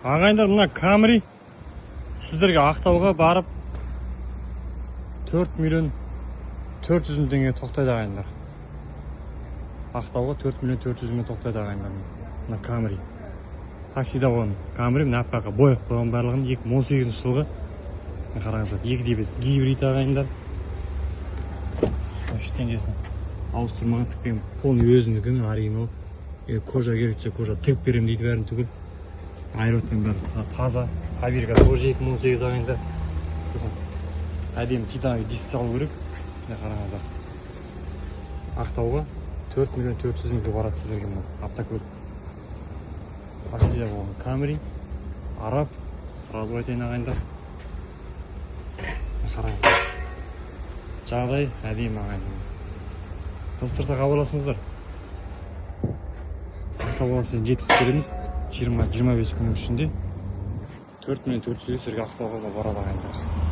Ағайындар, мына Камри сіздерге Ақтауға барып 4 миллион 400 мың теңге тоқтайды ағайындар. Ақтауға 4 миллион 400 мың тоқтайды ағайындар. Мына Камри. Таксида қойын. Камри мына аппақа бояп қойған барлығын 2018 жылғы. Қараңыздар, 2.5 гибрид ағайындар. Ештеңесін ауыстырмаған тікпен қолын өзіндікін аримо. Кожа керексе кожа тігіп берем дейді бәрін түгіл. Айротпен бәрі таза. Табирға тоже 2018 ағайындар. Әдем титановый диск салу керек. Қараңыздар. Ақтауға 4 миллион 400 мыңға барады сіздерге бұл автокөлік. Таксида болған Камри, араб, сразу айтайын ағайындар. Қараңыздар. Жағдай әдем ағайындар. Қызықтырса хабарласыңыздар. Ақтауға жеткізіп береміз. 20-25 күннің ішінде 4 миллион 400 сіздерге Ақтауға барады ағайындар.